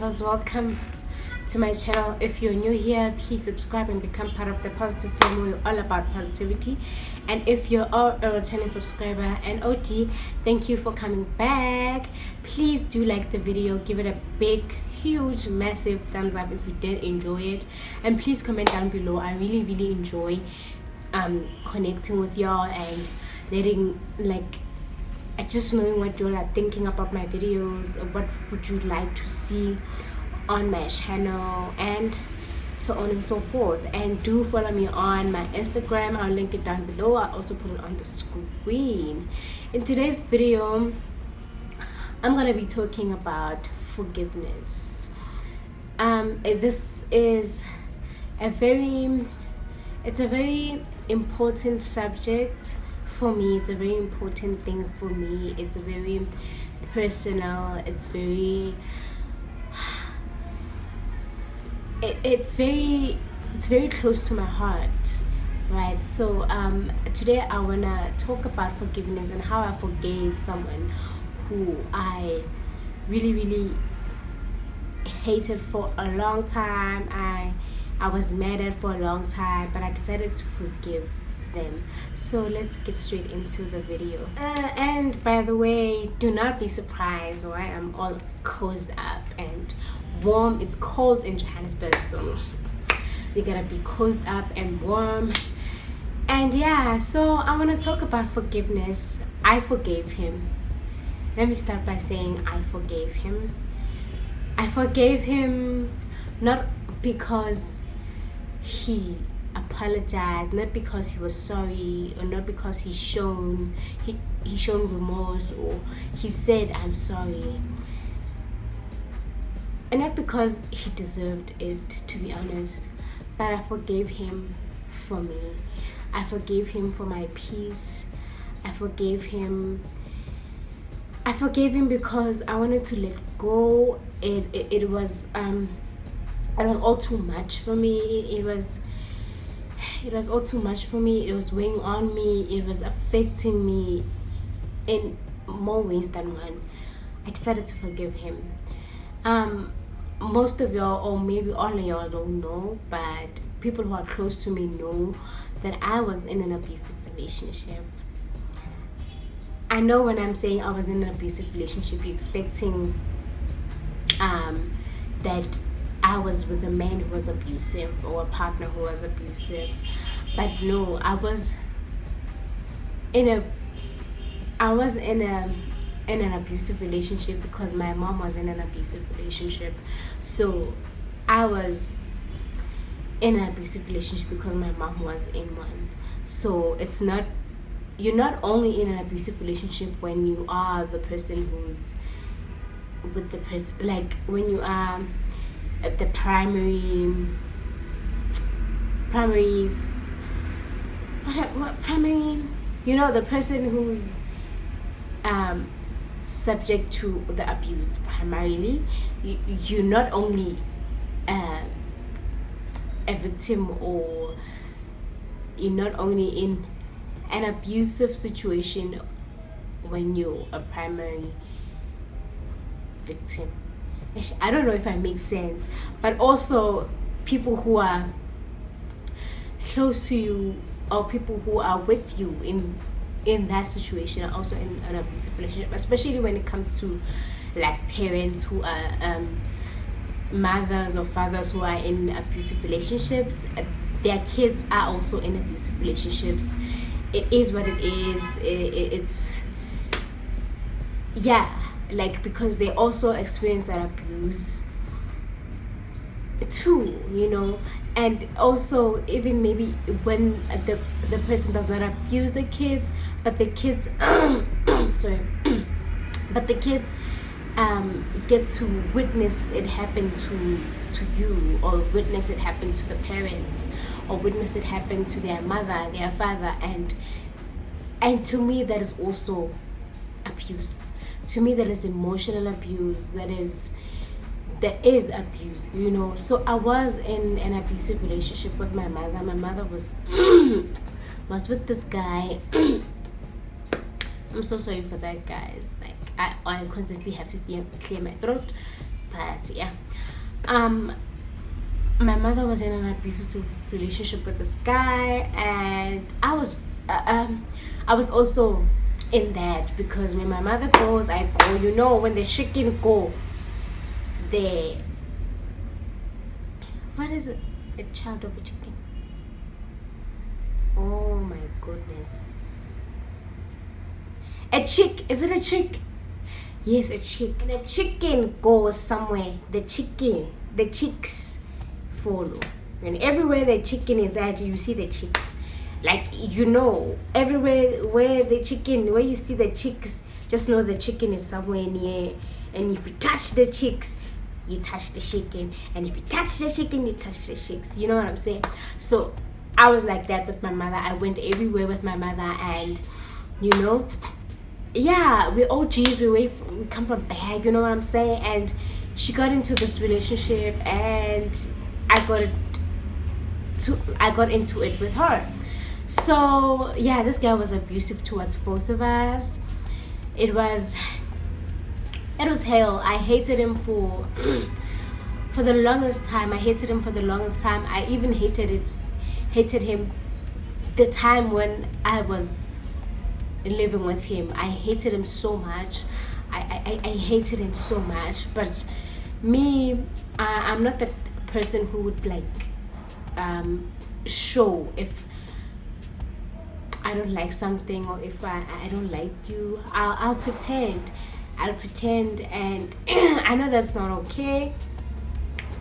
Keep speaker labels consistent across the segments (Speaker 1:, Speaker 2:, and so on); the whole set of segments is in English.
Speaker 1: lovers, welcome to my channel. If you're new here, please subscribe and become part of the positive family. We're all about positivity. And if you're a returning subscriber and OG, thank you for coming back. Please do like the video, give it a big, huge, massive thumbs up if you did enjoy it, and please comment down below. I really enjoy connecting with y'all and letting just knowing what y'all are thinking about my videos, or what would you like to see on my channel, and so on and so forth. And do follow me on my Instagram. I'll link it down below. I'll also put it on the screen. In today's video, I'm gonna be talking about forgiveness. This is a very important subject for me. It's a very important thing for me. It's a very personal. It's very close to my heart, right? So today I wanna talk about forgiveness and how I forgave someone who I really hated for a long time. I was mad at for a long time, but I decided to forgive them. So let's get straight into the video. And by the way, do not be surprised why I'm all cozied up and warm. It's cold in Johannesburg, so we gotta be cozied up and warm. And yeah, so I want to talk about forgiveness. I forgave him. Let me start by saying I forgave him. I forgave him not because he apologized, not because he was sorry, or not because he shown remorse, or he said I'm sorry, and not because he deserved it, to be honest, but I forgave him for me. I forgave him for my peace. I forgave him because I wanted to let go. It was all too much for me. It was all too much for me. It was weighing on me. It was affecting me in more ways than one. I decided to forgive him. Most of y'all, or maybe all of y'all, don't know, but people who are close to me know that I was in an abusive relationship. I know when I'm saying I was in an abusive relationship, you're expecting that I was with a man who was abusive, or a partner who was abusive. But no, I was in an abusive relationship because my mom was in an abusive relationship. So I was in an abusive relationship because my mom was in one. So you're not only in an abusive relationship when you are the person who's with the person, like when you are the primary, the person who's subject to the abuse primarily. You're not only a victim, or you're not only in an abusive situation when you're a primary victim. I don't know if I make sense, but also people who are close to you, or people who are with you in that situation, are also in an abusive relationship, especially when it comes to like parents who are mothers or fathers who are in abusive relationships. Their kids are also in abusive relationships. It is what it is. It's because they also experience that abuse too, and also even maybe when the person does not abuse the kids, but the kids but the kids get to witness it happen to you, or witness it happen to the parents, or witness it happen to their mother, their father, and to me that is also abuse. To me that is emotional abuse. That is abuse, So I was in an abusive relationship with my mother. My mother was with this guy. I'm so sorry for that, guys. I constantly have to clear my throat. But yeah, um my mother was in an abusive relationship with this guy, and I was also in that, because when my mother goes, I go. You know, when the chicken go, the what is it? A child of a chicken. Oh my goodness. A chick. Is it a chick? Yes, a chick. When a chicken goes somewhere, the chicks follow. And everywhere the chicken is at, you see the chicks. Like, you know, everywhere where you see the chicks, just know the chicken is somewhere near. And if you touch the chicks, you touch the chicken. And if you touch the chicken, you touch the chicks. You know what I'm saying? So I was like that with my mother. I went everywhere with my mother, and you know, yeah, we're OGs. We come from bad. You know what I'm saying? And she got into this relationship, and I got into it with her. So yeah, this guy was abusive towards both of us. It was hell. I hated him for the longest time. I even hated him the time when I was living with him. I hated him so much. I hated him so much. But me, I'm not that person who would like show if I don't like something, or if I don't like you. I'll pretend, and I know that's not okay,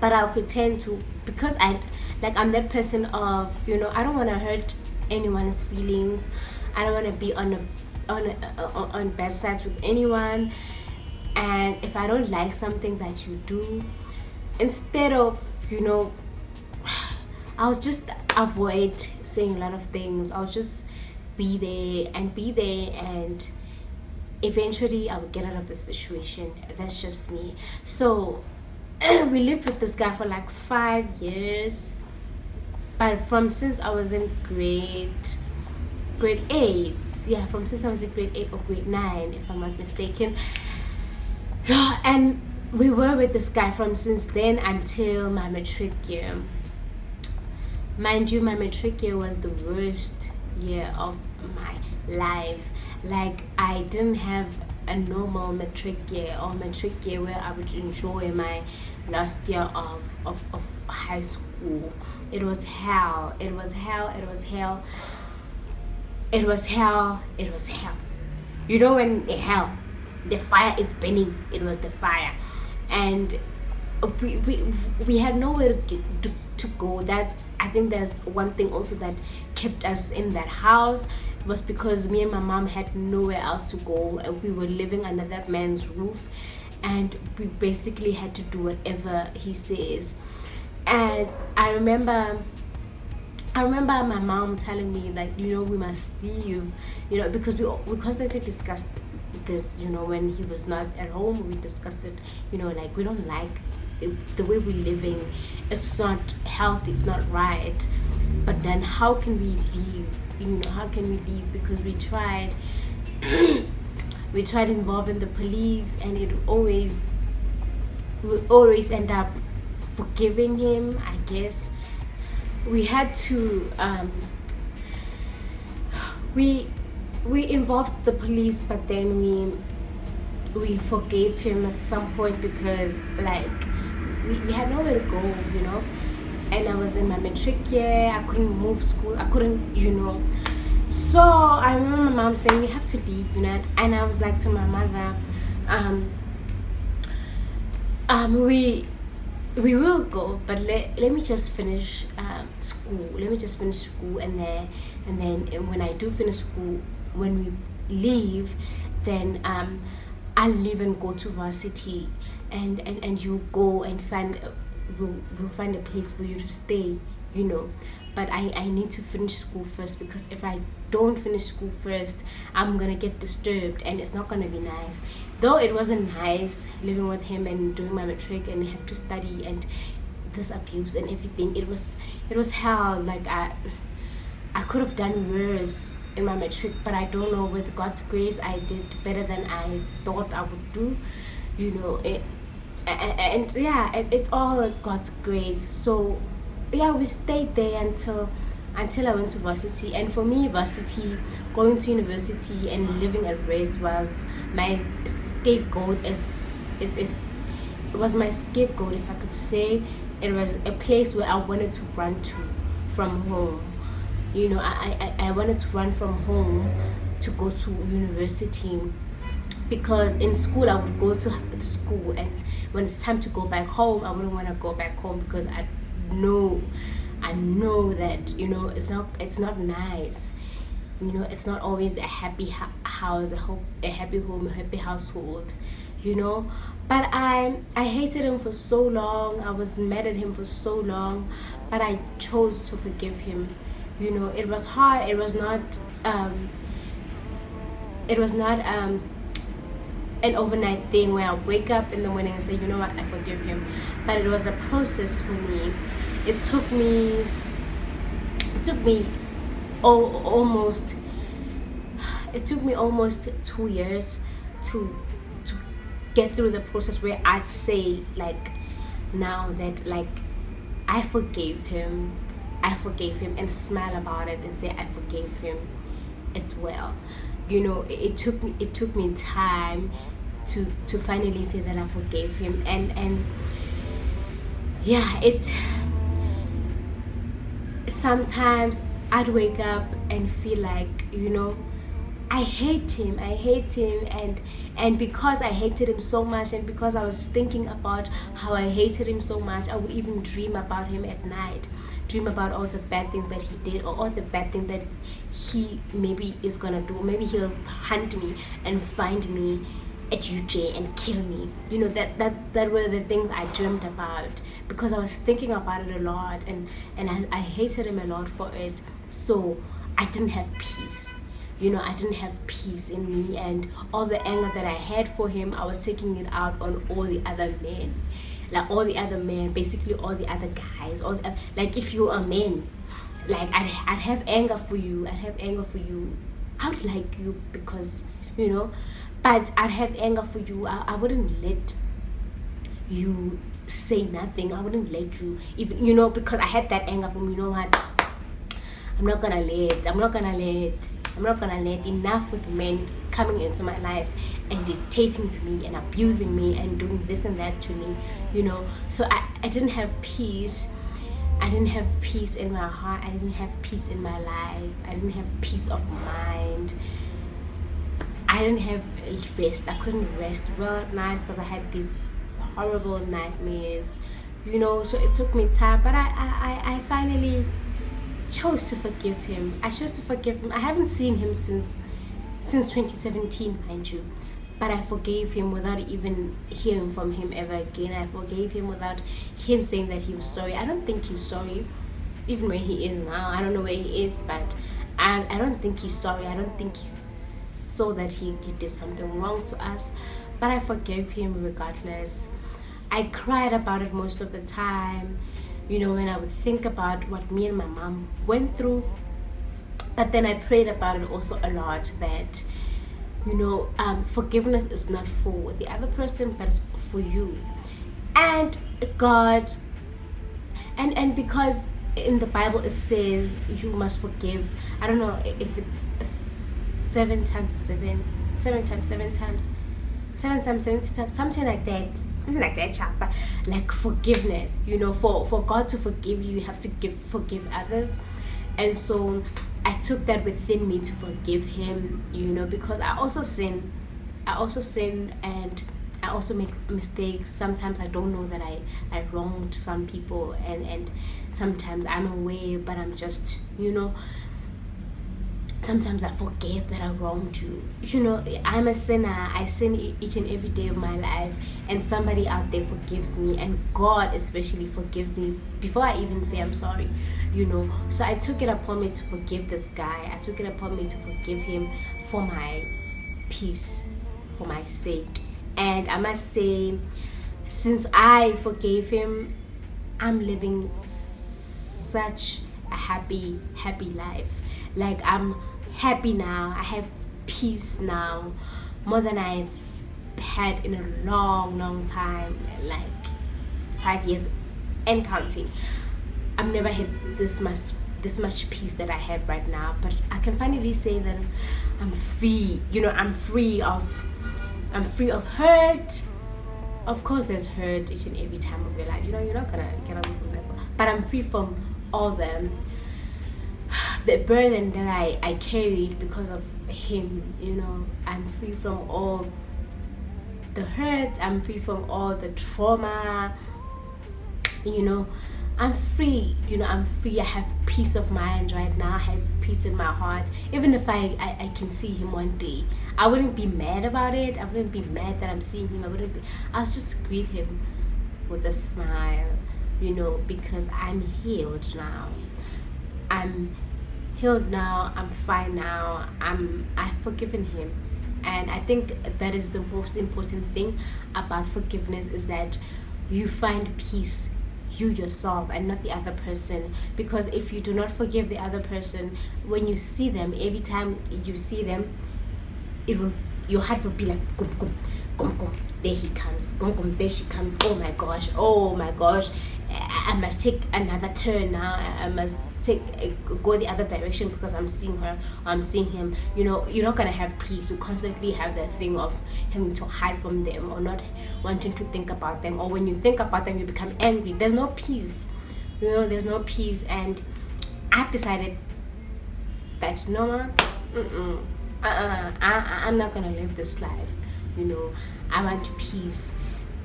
Speaker 1: but I'll pretend to, because I'm that person of, you know, I don't want to hurt anyone's feelings. I don't want to be on bad sides with anyone. And if I don't like something that you do, instead of, you know, I'll just avoid saying a lot of things. I'll just be there, and eventually I will get out of the situation. That's just me. So we lived with this guy for like 5 years, but since I was in grade 8, since I was in grade 8 or grade 9, if I'm not mistaken. And we were with this guy since then until my matric year. Mind you, my matric year was the worst year of my life. Like, I didn't have a normal matric year, or matric year where I would enjoy my last year of high school. It was hell. You know, when hell, the fire is burning. It was the fire, and we had nowhere to go. I think that's one thing also that kept us in that house, was because me and my mom had nowhere else to go, and we were living under that man's roof, and we basically had to do whatever he says. And I remember my mom telling me, like, you know, we must leave, you know, because we constantly discussed this, you know, when he was not at home. We discussed it, you know, like, we don't like the way we're living. It's not healthy, it's not right. But then how can we leave? You know, because we tried involving the police, and we always end up forgiving him, I guess. We had to we involved the police, but then we forgave him at some point, because like we had nowhere to go, you know. And I was in my matric year. I couldn't move school. I couldn't, you know. So I remember my mom saying, "We have to leave," you know. And I was like to my mother, we will go, but let me just finish school. Let me just finish school, and then when I do finish school, when we leave, then I'll leave and go to varsity, and you go and we'll find a place for you to stay, you know. But I need to finish school first, because if I don't finish school first, I'm gonna get disturbed, and it's not gonna be nice. Though it wasn't nice living with him and doing my matric and have to study and this abuse and everything. It was hell. Like, I could have done worse in my matric, but I don't know, with God's grace I did better than I thought I would do, you know. and yeah, it's all God's grace. So yeah, we stayed there until I went to varsity. And for me, varsity, going to university and living at race was my scapegoat. Is It was my scapegoat, if I could say. It was a place where I wanted to run to from home. I wanted to run from home to go to university, because in school I would go to school, and when it's time to go back home, I wouldn't want to go back home, because know I know that it's not nice. It's not always a happy house, a happy home, a happy household. But I hated him for so long. I was mad at him for so long, but I chose to forgive him. It was hard. It was not an overnight thing where I wake up in the morning and say, you know what, I forgive him. But it was a process for me. It took me almost 2 years to get through the process where I'd say, like, now that, like, I forgave him, and smile about it and say I forgave him as well. It took me time to finally say that I forgave him, and yeah, sometimes I'd wake up and feel like, I hate him, and because I hated him so much, and because I was thinking about how I hated him so much, I would even dream about him at night, dream about all the bad things that he did, or all the bad things that he maybe is gonna do. Maybe he'll hunt me and find me at UJ and kill me. That were the things I dreamed about, because I was thinking about it a lot, and I hated him a lot for it. So I didn't have peace. I didn't have peace in me, and all the anger that I had for him, I was taking it out on all the other men. Like, all the other men, basically all the other guys, like, if you're a man, like, I'd have anger for you. I would like you, because, but I'd have anger for you. I wouldn't let you say nothing. I wouldn't let you even, because I had that anger for me. You know what? I'm not gonna let enough with men coming into my life and dictating to me and abusing me and doing this and that to me. So I didn't have peace. I didn't have peace in my heart. I didn't have peace in my life. I didn't have peace of mind. I didn't have rest. I couldn't rest well at night because I had these horrible nightmares. So it took me time, but I finally chose to forgive him. I haven't seen him since 2017, mind you, but I forgave him without even hearing from him ever again. I forgave him without him saying that he was sorry. I don't think he's sorry, even where he is now. I don't know where he is, but I don't think he's sorry. I don't think he saw that he did something wrong to us, but I forgave him regardless. I cried about it most of the time, when I would think about what me and my mom went through. But then I prayed about it also a lot, that forgiveness is not for the other person, but it's for you and God. And because in the Bible it says you must forgive, I don't know if it's 7 times 7 times 70 times, something like that. But like forgiveness, for God to forgive you, you have to forgive others. And so I took that within me to forgive him, because I also sin, and I also make mistakes. Sometimes I don't know that I wronged some people, and sometimes I'm aware, but I'm just, sometimes I forget that I wronged you. I'm a sinner. I sin each and every day of my life, and somebody out there forgives me, and God especially forgives me before I even say I'm sorry. So I took it upon me to forgive this guy. I took it upon me to forgive him for my peace, for my sake. And I must say, since I forgave him, I'm living such a happy life. Like, I'm happy now. I have peace now, more than I've had in a long time, like 5 years and counting. I've never had this much peace that I have right now. But I can finally say that I'm free. I'm free of hurt. Of course, there's hurt each and every time of your life. You're not gonna get away from that. But I'm free from all the burden that I carried because of him. I'm free from all the hurt. I'm free from all the trauma. I'm free. I'm free. I have peace of mind right now. I have peace in my heart. Even if I can see him one day, I wouldn't be mad about it. I wouldn't be mad that I'm seeing him. I'll just greet him with a smile, because I'm healed now. I'm healed now. I'm fine now. I've forgiven him. And I think that is the most important thing about forgiveness, is that you find peace, you yourself, and not the other person. Because if you do not forgive the other person, when you see them, every time you see them, your heart will be like, gum, gum, gum, gum, there he comes, gum, gum, there she comes, oh my gosh, I must take another turn now. I must go the other direction because I'm seeing her, I'm seeing him. You're not gonna have peace. You constantly have that thing of having to hide from them, or not wanting to think about them, or when you think about them you become angry. There's no peace. There's no peace. And I've decided that I'm not gonna live this life. I want peace,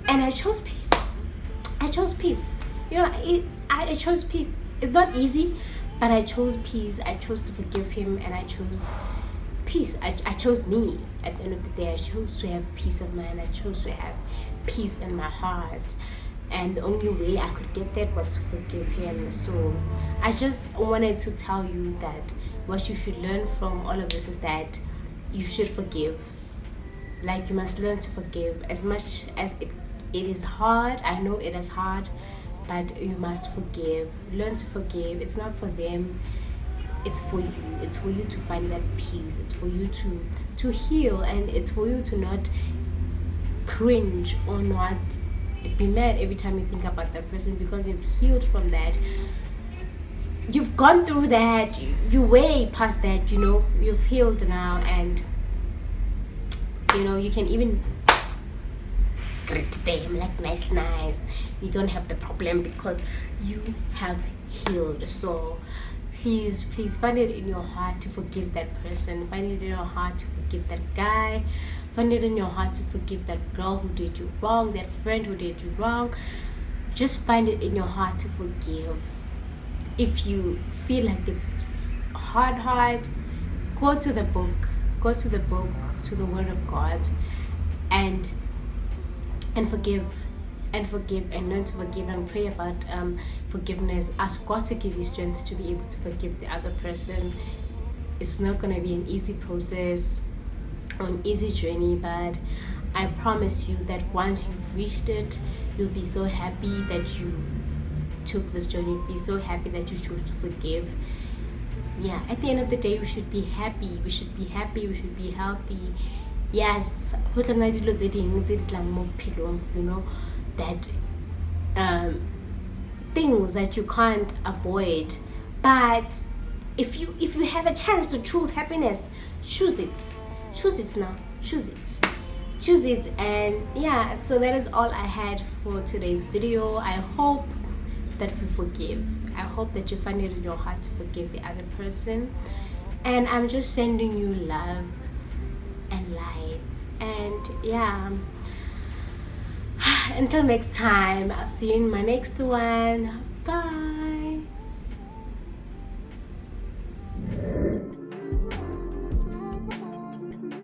Speaker 1: and I chose peace. I chose peace. I chose peace. It's not easy, but I chose peace. I chose to forgive him, and I chose peace. I chose me. At the end of the day, I chose to have peace of mind. I chose to have peace in my heart, and the only way I could get that was to forgive him. So I just wanted to tell you that what you should learn from all of this is that you should forgive. Like, you must learn to forgive. As much as it is hard, I know it is hard, but you must forgive. Learn to forgive. It's not for them, it's for you. It's for you to find that peace. It's for you to heal, and it's for you to not cringe or not be mad every time you think about that person, because you've healed from that. You've gone through that. You're way past that. You've healed now, and you can even greet them like nice. You don't have the problem because you have healed. So please find it in your heart to forgive that person. Find it in your heart to forgive that guy. Find it in your heart to forgive that girl who did you wrong, that friend who did you wrong. Just find it in your heart to forgive. If you feel like it's hard, go to the book, to the Word of God, and forgive, and learn to forgive, and pray about forgiveness. Ask God to give you strength to be able to forgive the other person. It's not going to be an easy process or an easy journey, but I promise you that once you've reached it, you'll be so happy that you took this journey. You'll be so happy that you chose to forgive. At the end of the day, we should be happy. We should be healthy. Yes, that things that you can't avoid, but if you have a chance to choose happiness, choose it now. Choose it. And so that is all I had for today's video. I hope that we forgive. I hope that you find it in your heart to forgive the other person, and I'm just sending you love and light. And until next time, I'll see you in my next one. Bye.